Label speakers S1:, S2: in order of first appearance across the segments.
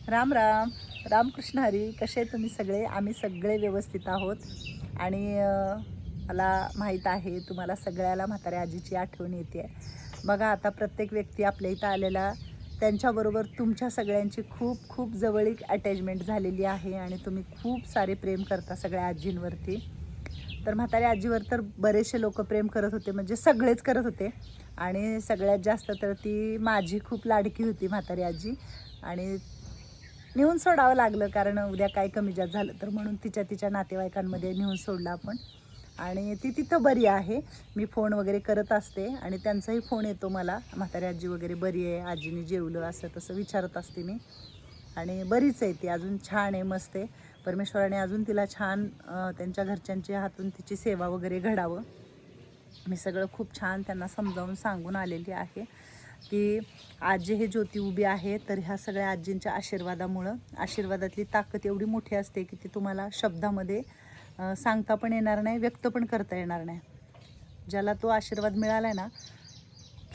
S1: राम राम. रामकृष्ण हरी. कसे तुम्ही सगळे? आम्ही सगळे व्यवस्थित आहोत. आणि मला माहीत आहे तुम्हाला सगळ्याला म्हाताऱ्या आजीची आठवण येते. बघा आता प्रत्येक व्यक्ती आपल्या इथं आलेला त्यांच्याबरोबर तुमच्या सगळ्यांची खूप खूप जवळीक अटॅचमेंट झालेली आहे आणि तुम्ही खूप सारे प्रेम करता सगळ्या आजींवरती. तर म्हाताऱ्या आजीवर तर बरेचसे लोक प्रेम करत होते, म्हणजे सगळेच करत होते. आणि सगळ्यात जास्त तर ती माझी खूप लाडकी होती म्हातारी आजी. आणि नेऊन सोडावं लागलं, कारण उद्या काय कमी जास्त झालं तर म्हणून तिच्या नातेवाईकांमध्ये नेऊन सोडलं आपण. आणि ती तिथं बरी आहे. मी फोन वगैरे करत असते आणि त्यांचाही फोन येतो मला, म्हातारी आजी वगैरे बरी आहे, आजीने जेवलं असं तसं विचारत असते मी. आणि बरीच आहे ती, अजून छान आहे, मस्त आहे. परमेश्वराने अजून तिला छान त्यांच्या घरच्यांच्या हातून तिची सेवा वगैरे घडावं. मी सगळं खूप छान त्यांना समजावून सांगून आलेली आहे की आज जे हे ज्योती उभी आहे तर ह्या सगळ्या आजींच्या आशीर्वादामुळं, आशीर्वादातली ताकद एवढी मोठी असते की ती तुम्हाला शब्दामध्ये सांगता पण येणार नाही, व्यक्त पण करता येणार नाही. ज्याला तो आशीर्वाद मिळाला आहे ना,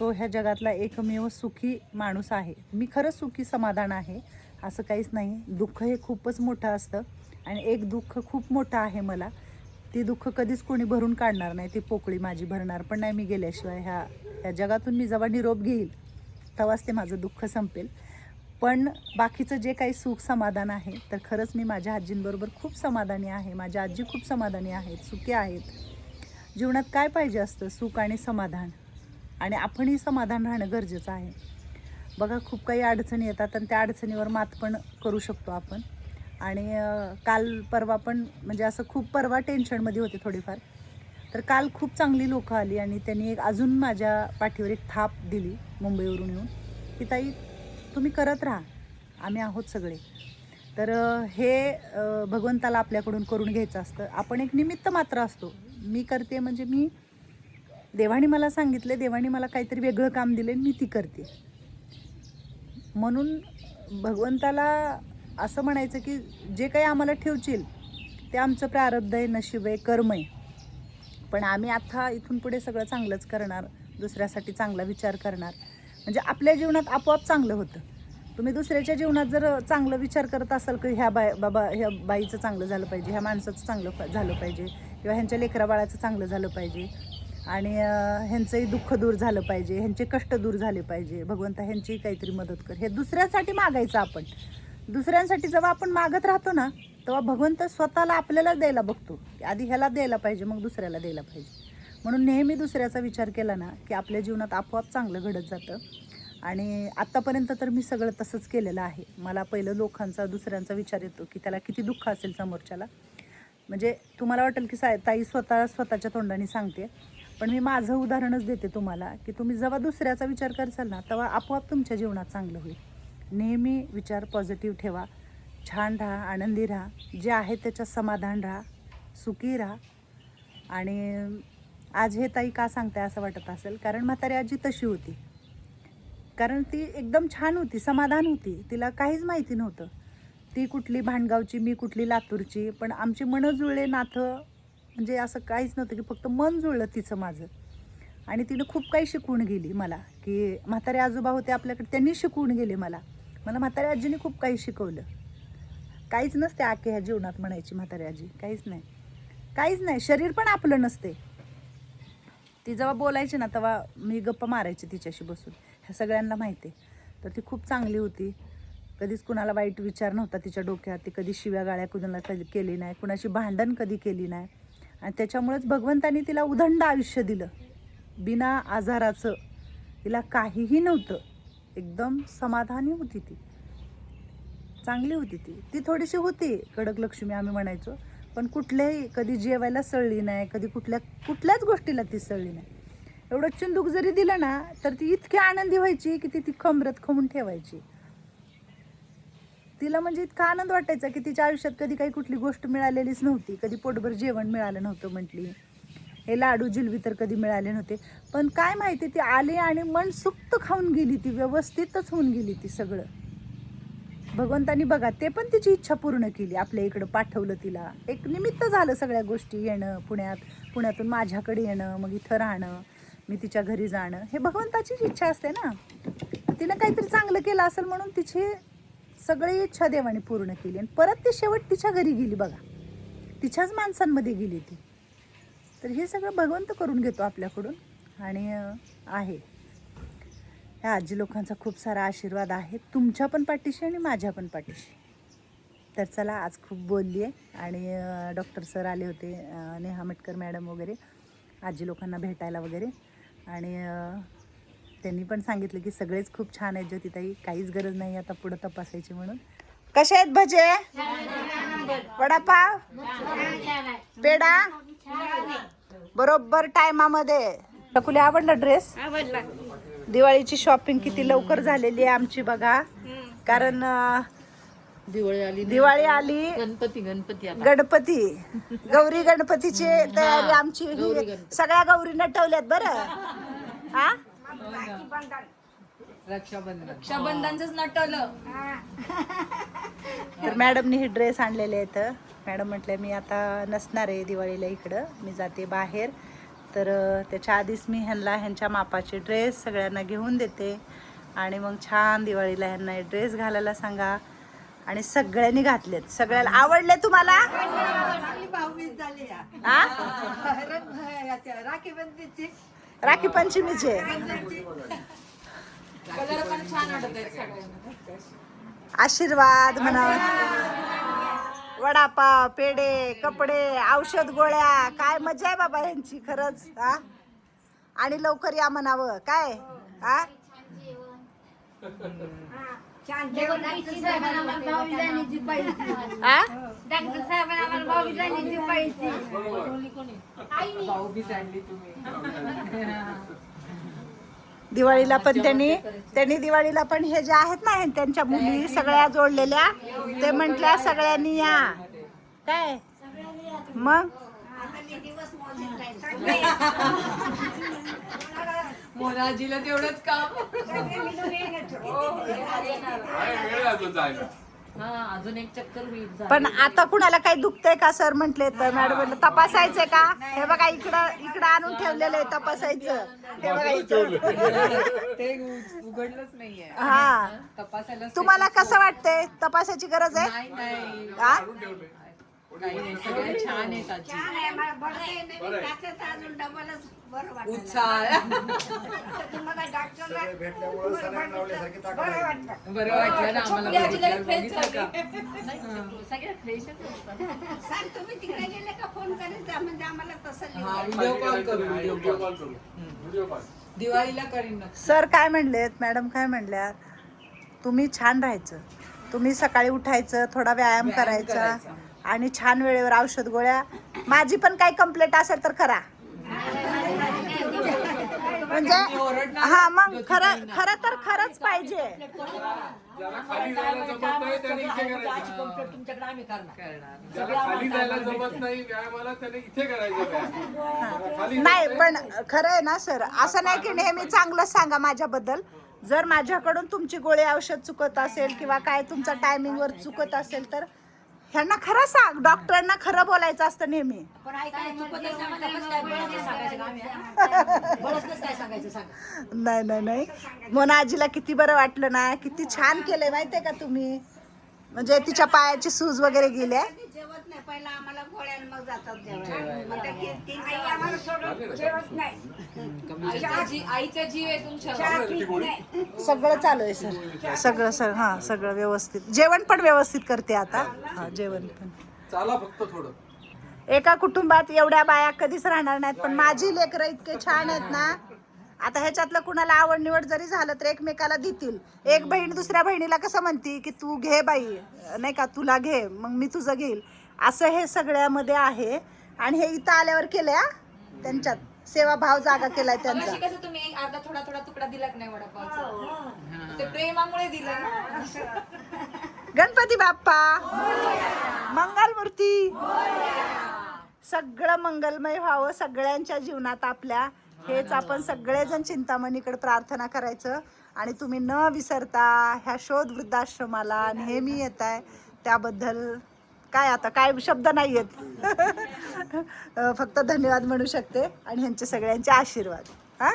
S1: तो ह्या जगातला एकमेव सुखी माणूस आहे. मी खरंच सुखी समाधान आहे, असं काहीच नाही. दुःख हे खूपच मोठं असतं आणि एक दुःख खूप मोठं आहे मला. ती दुःख कधीच कोणी भरून काढणार नाही, ती पोकळी माझी भरणार पण नाही मी गेल्याशिवाय. ह्या जगातून मी जेव्हा निरोप घेईल तेव्हाच ते माझं दुःख संपेल. पण बाकीचं जे काही सुख समाधान आहे तर खरंच मी माझ्या आजींबरोबर खूप समाधानी आहे. माझ्या आजी खूप समाधानी आहेत, सुखी आहेत. जीवनात काय पाहिजे असतं? सुख आणि समाधान. आणि आपणही समाधान राहणं गरजेचं आहे. बघा खूप काही अडचणी येतात आणि त्या अडचणीवर मात पण करू शकतो आपण. आणि काल परवा पण, म्हणजे असं खूप परवा टेन्शनमध्ये होते थोडीफार, तर काल खूप चांगली लोकं आली आणि त्यांनी एक अजून माझ्या पाठीवर एक थाप दिली मुंबईवरून येऊन, की ताई तुम्ही करत राहा, आम्ही आहोत सगळे. तर हे भगवंताला आपल्याकडून करून घ्यायचं असतं. आपण एक निमित्त मात्र असतो. मी करते म्हणजे मी, देवाने मला सांगितले, देवाने मला काहीतरी वेगळं काम दिले, मी ती करते. म्हणून भगवंताला असं म्हणायचं की जे काही आम्हाला ठेवशील ते आमचं प्रारब्ध आहे, नशीब आहे, कर्म आहे. पण आम्ही आता इथून पुढे सगळं चांगलंच करणार, दुसऱ्यासाठी चांगला विचार करणार. म्हणजे आपल्या जीवनात आपोआप चांगलं होतं. तुम्ही दुसऱ्याच्या जीवनात जर चांगलं विचार करत असाल की ह्या बाईचं चांगलं झालं पाहिजे, ह्या माणसाचं चांगलं झालं पाहिजे, किंवा ह्यांच्या लेकराबाळाचं चांगलं झालं पाहिजे, आणि ह्यांचंही दुःख दूर झालं पाहिजे, ह्यांचे कष्ट दूर झाले पाहिजे, भगवंता ह्यांचीही काहीतरी मदत कर, हे दुसऱ्यासाठी मागायचं आपण. दुसऱ्यांसाठी जेव्हा आपण मागत राहतो ना, तेव्हा भगवंत स्वतःला आपल्यालाच द्यायला बघतो, की आधी ह्याला द्यायला पाहिजे, मग दुसऱ्याला द्यायला पाहिजे. म्हणून नेहमी दुसऱ्याचा विचार केला ना की आपल्या जीवनात आपोआप चांगलं घडत जातं. आणि आत्तापर्यंत तर मी सगळं तसंच केलेलं आहे. मला पहिलं लोकांचा, दुसऱ्यांचा विचार येतो की त्याला किती दुःख असेल समोरच्याला. म्हणजे तुम्हाला वाटेल की ताई स्वतःच्या तोंडाने सांगते, पण मी माझं उदाहरणच देते तुम्हाला, की तुम्ही जेव्हा दुसऱ्याचा विचार करसाल ना तेव्हा आपोआप तुमच्या जीवनात चांगलं होईल. नेहमी विचार पॉझिटिव्ह ठेवा, छान राहा, आनंदी राहा, जे आहे त्याच्यात समाधान राहा, सुखी राहा. आणि आज हे ताई का सांगताय असं वाटत असेल, कारण म्हातारी आजी तशी होती. कारण ती एकदम छान होती, समाधान होती, तिला काहीच माहिती नव्हतं. ती कुठली भांडगावची, मी कुठली लातूरची, पण आमची मनं जुळले नातं. म्हणजे असं काहीच नव्हतं, की फक्त मन जुळलं तिचं माझं. आणि तिनं खूप काही शिकवून गेली मला, की म्हातारे आजोबा होते आपल्याकडे, त्यांनी शिकवून गेले मला. म्हातारी आजीने खूप काही शिकवलं. काहीच नसते आखे ह्या जीवनात म्हणायची म्हातारी आजी, काहीच नाही, काहीच नाही. शरीर पण आपलं नसते. ती जेव्हा बोलायची ना तेव्हा मी गप्पा मारायची तिच्याशी बसून, ह्या सगळ्यांना माहिती आहे. तर ती खूप चांगली होती. कधीच कुणाला वाईट विचार नव्हता तिच्या डोक्यात. ती कधी शिव्या गाळ्या कुणाला कधी केली नाही, कुणाची भांडण कधी केली नाही. आणि त्याच्यामुळेच भगवंतानी तिला उदंड आयुष्य दिलं, बिना आजाराचं. तिला काहीही नव्हतं, एकदम समाधानी होती ती, चांगली होती ती. ती थोडीशी होती कडक लक्ष्मी आम्ही म्हणायचो, पण कुठल्याही कधी जेवायला सळली नाही, कधी कुठल्याच गोष्टीला ती सळली नाही. एवढं चिंदूक जरी दिलं ना तर ती इतकी आनंदी व्हायची की ती खमरत खमून ठेवायची. तिला म्हणजे इतका आनंद वाटायचा की तिच्या आयुष्यात कधी काही कुठली गोष्ट मिळालेलीच नव्हती, कधी पोटभर जेवण मिळालं नव्हतं म्हटली, हे लाडू जिलबी तर कधी मिळाले नव्हते. पण काय माहिती, ती आली आणि मन सुप्त खाऊन गेली, ती व्यवस्थितच होऊन गेली ती सगळं. भगवंतानी बघा ते पण तिची इच्छा पूर्ण केली, आपल्या इकडं पाठवलं तिला. एक निमित्त झालं सगळ्या गोष्टी, येणं पुण्यातून माझ्याकडे येणं, मग इथं राहणं, मी तिच्या घरी जाणं, हे भगवंताचीच इच्छा असते ना. तिनं काहीतरी चांगलं केलं असेल म्हणून तिची सगळी इच्छा देवाने पूर्ण केली आणि परत ती शेवट तिच्या घरी गेली बघा, तिच्याच माणसांमध्ये गेली ती. तर हे सगळं भगवंत करून घेतो आपल्याकडून आणि आहे. ह्या आजी लोकांचा खूप सारा आशीर्वाद आहे तुमच्या पण पाठीशी आणि माझ्या पण पाठीशी. तर चला, आज खूप बोलली आहे आणि डॉक्टर सर आले होते, नेहा मटकर मॅडम वगैरे आजी लोकांना भेटायला वगैरे, आणि त्यांनी पण सांगितलं की सगळेच खूप छान आहेत ज्योतिताई, काहीच गरज नाही आता पुढं तपासायची म्हणून. कसे आहेत भजे, वडापाव, पेढा बरोबर टायमामध्ये. तुला आवडला ड्रेस?
S2: आवडला.
S1: दिवाळीची शॉपिंग किती लवकर झालेली आहे आमची बघा, कारण दिवाळी आली, गणपती गौरी गणपतीची तयारी आमची सगळ्या गौरी नटवल्यात बरं. हा,
S2: रक्षाबंधनच नटवलं.
S1: तर मॅडमनी हे ड्रेस आणलेले आहेत. मॅडम म्हटलं मी आता नसणार आहे दिवाळीला इकडं, मी जाते बाहेर, तर त्याच्या आधीच मी ह्यांच्या मापाचे ड्रेस सगळ्यांना घेऊन देते आणि मग छान दिवाळीला ह्यांना हे ड्रेस घालायला सांगा. आणि सगळ्यांनी घातलेत, सगळ्याला आवडले. तुम्हाला राखी पंचमीचे आशीर्वाद म्हणा, वडापाव, पेढे, कपडे, औषध गोळ्या, काय मजा आहे बाबा यांची खरंच. हा, आणि लवकर या म्हणावं काय. हा, दिवाळीला पण त्यांनी दिवाळीला पण हे जे आहेत ना त्यांच्या मुली सगळ्या जोडलेल्या, ते म्हटल्या सगळ्यांनी या काय. मग
S2: मोनाजीला तेवढंच काम. अजून एक चक्कर होईल.
S1: पण आता कुणाला काही दुखतंय का सर म्हटले तर मॅडम म्हटलं तपासायचंय का. हे बघा इकडं आणून ठेवलेलं आहे तपासायचं. हे बघा इथं
S2: ते उघडलंच नाहीये.
S1: हा,
S2: तपासायला
S1: तुम्हाला कसं वाटतंय, तपासायची गरज आहे?
S2: नाही
S1: हा,
S2: काही नाही, सगळे छान आहेत आजी. उत्साह बरं वाटलं ना आम्हाला. सगळ्या फ्रेशच दिवाळीला करीन.
S1: सर काय म्हणलेत, मॅडम काय म्हणल्यात, तुम्ही छान राहायचं, तुम्ही सकाळी उठायचं, थोडा व्यायाम करायचा आणि छान वेळेवर औषध गोळ्या. माझी पण काही कंप्लेंट असेल तर करा, म्हणजे हा मग खरं तर खरंच पाहिजे.
S3: खाली जायला जमत नाही व्यायामाला, त्याने इथे करायचं.
S1: नाही पण खरं आहे ना सर, असं नाही की नेहमी चांगलंच सांगा माझ्याबद्दल. जर माझ्याकडून तुमची गोळी औषध चुकत असेल किंवा काय तुमचा टायमिंगवर चुकत असेल तर ह्यांना खरं सांग, डॉक्टरांना खरं बोलायचं असतं नेहमी. नाही मोनाजीला किती बरं वाटलं ना, किती छान केलंय माहितीये का तुम्ही. म्हणजे तिच्या पायाची सूज वगैरे गेल्या.
S4: जेवत नाही पहिला आम्हाला गोळ्या मग जातात
S2: आईचा जीव आहे तुमच्या.
S1: सगळं चालू आहे सर, सगळं सर. हा, सगळं व्यवस्थित. जेवण पण व्यवस्थित करते आता. हा, जेवण पण
S3: चला फक्त थोडं.
S1: एका कुटुंबात एवढ्या बाया कधीच राहणार नाहीत, पण माझी लेकरं इतके छान आहेत ना. आता ह्याच्यातलं कुणाला आवड निवड जरी झालं तर एकमेकाला देतील. एक बहीण दुसऱ्या बहिणीला कसं म्हणती की तू घे बाई, नाही का, तुला घे मग मी तुझं घेईल, असं हे सगळ्यामध्ये आहे. आणि हे इथं आल्यावर केलंय त्यांच्यात सेवा भाव जागा केलाय त्यांचा.
S2: कसं तुम्ही अर्धा थोडा तुकडा दिलाच नाही वडापावचा, ते प्रेमामुळे दिलं ना.
S1: गणपती बाप्पा मंगलमूर्ती, सगळं मंगलमय व्हावं सगळ्यांच्या जीवनात आपल्या. हेच आपण सगळेजण चिंतामणीकडे प्रार्थना करायचं. आणि तुम्ही न विसरता ह्या शोध वृद्धाश्रमाला नेहमी येत आहे, त्याबद्दल काय आता काय शब्द नाही आहेत. फक्त धन्यवाद म्हणू शकते आणि ह्यांचे सगळ्यांचे आशीर्वाद. हा,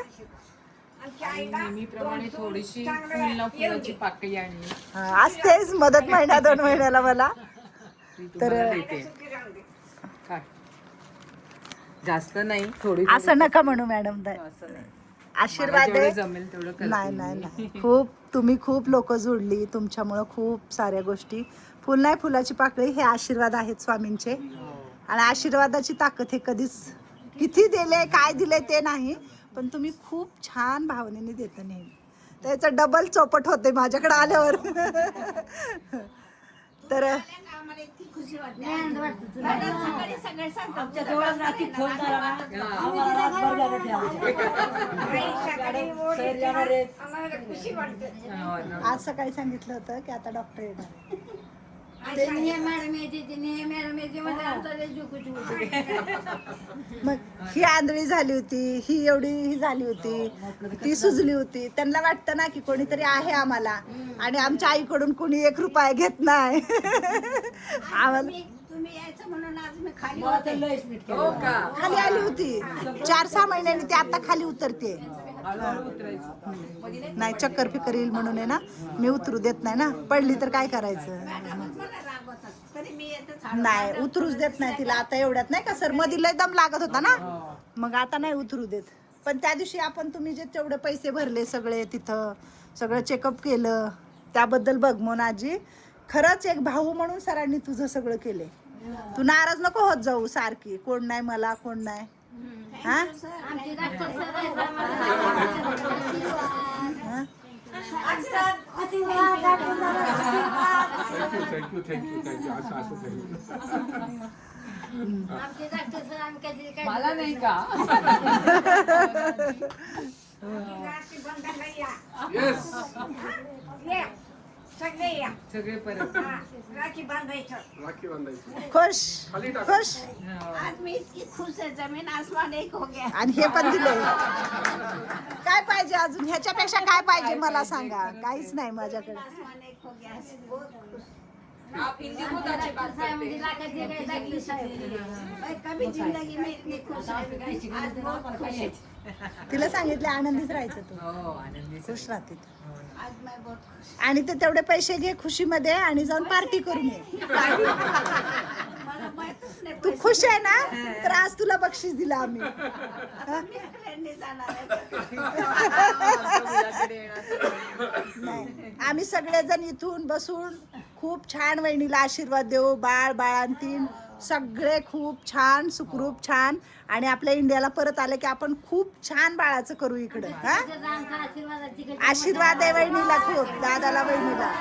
S5: नेहमीप्रमाणे थोडीशी फुल फुलाची पाकळी आणली
S1: असतेच मदत महिना 2 महिन्याला मला.
S5: ती तुम्हाला देते. काय? जास्त नाही, थोडी
S1: असं नका म्हणू मॅडम.
S5: असं नाही.
S1: आशीर्वाद
S5: जेवढं
S1: आहे.
S5: जमेल तेवढं करते.
S1: नाही नाही नाही, तुम्ही खूप लोक जोडली, तुमच्यामुळं खूप साऱ्या गोष्टी. फुल नाही फुलाची पाकळी हे आशीर्वाद आहेत स्वामींचे. आणि आशीर्वादाची ताकद हे कधीच किती दिले काय दिले ते नाही, पण तुम्ही खूप छान भावनेने देता नेहमी. त्याचं डबल चौपट होते माझ्याकडे आल्यावर. तर
S4: आम्हाला इतकी खुशी वाटते. सकाळी सगळे सांगतात आम्हाला खुशी वाटते.
S5: हो ना.
S1: आज सकाळी सांगितलं होतं की आता डॉक्टर येणार आहे.
S4: ते मॅडम यायचे म्हणजे आमचा लय जीव खुशी होते.
S1: मग ही आंधळी झाली होती, ही एवढी ही झाली होती, ती सुजली होती. त्यांना वाटतं ना की कोणीतरी आहे आम्हाला, आणि आमच्या आईकडून कोणी 1 रुपया घेत नाही. आम्हाला
S4: तुम्ही यायचं म्हणून आज मी खाली होते.
S5: हो का?
S1: खाली आली होती 4-6 महिन्यांनी, ती आता खाली उतरते.
S5: हळूहळू उतरायचं.
S1: नाही चक्कर फिकर येईल म्हणून आहे ना, मी उतरू देत नाही ना. पडली तर काय करायचं.
S4: मॅडमच मला रागवतात. तरी मी येतच
S1: नाही उतरूच देत नाही तिला. आता एवढ्यात नाही का सर, मध्ये लय दम लागत होता ना, मग आता नाही उतरू देत. पण त्या दिवशी आपण तुम्ही जे तेवढे पैसे भरले सगळे, तिथं सगळं चेकअप केलं, त्याबद्दल बघ मोनाजी, खरंच एक भाऊ म्हणून सरांनी तुझं सगळं केले. तू नाराज नको होत जाऊ सारखी, कोण नाही मला कोण नाही. हा
S3: थँक्यू असं थँक्यू.
S5: मला नाही का?
S3: येस.
S4: सगळे या.
S5: सगळे परत.
S4: राखी बांधायचं.
S3: राखी बांधायची.
S1: खुश
S3: खाली टाक.
S1: खुश.
S4: आज मी इतकी खुश आहे, जमीन आसमान एक हो गया.
S1: आणि हे पण दिले. काय पाहिजे अजून, ह्याच्यापेक्षा काय पाहिजे मला सांगा. काहीच नाही माझ्याकडे.
S4: आसमान एक हो गया. बहुत खुश.
S2: आप हिंदी बहुत अच्छी बात करते हैं.
S4: मैं कभी जिंदगी में इतनी खुश है. आज बहुत खुश है.
S1: तिला सांगितले आनंदीच राहायचं तू,
S5: हो आनंदी.
S1: खुश राहते तू.
S4: आज मैं बहुत खुश.
S1: आणि ते तेवढे पैसे घे खुशीमध्ये आणि जाऊन पार्टी करून ये.
S4: मला माहितच नाही.
S1: तू खुश आहे ना, तर आज तुला बक्षीस दिलं आम्ही.
S4: मी ट्रेनने जाणार आहे.
S5: मुलाकडे येणार.
S1: नाही, आम्ही सगळेजण इथून बसून खूप छान वहिनीला आशीर्वाद देऊ. बाळांतीन सगळे खूप छान सुखरूप छान, आणि आपल्या इंडियाला परत आले की आपण खूप छान बाळाचं करू इकडं. हा आशीर्वाद आहे वहिनीला खूप, दादाला वहिनीला.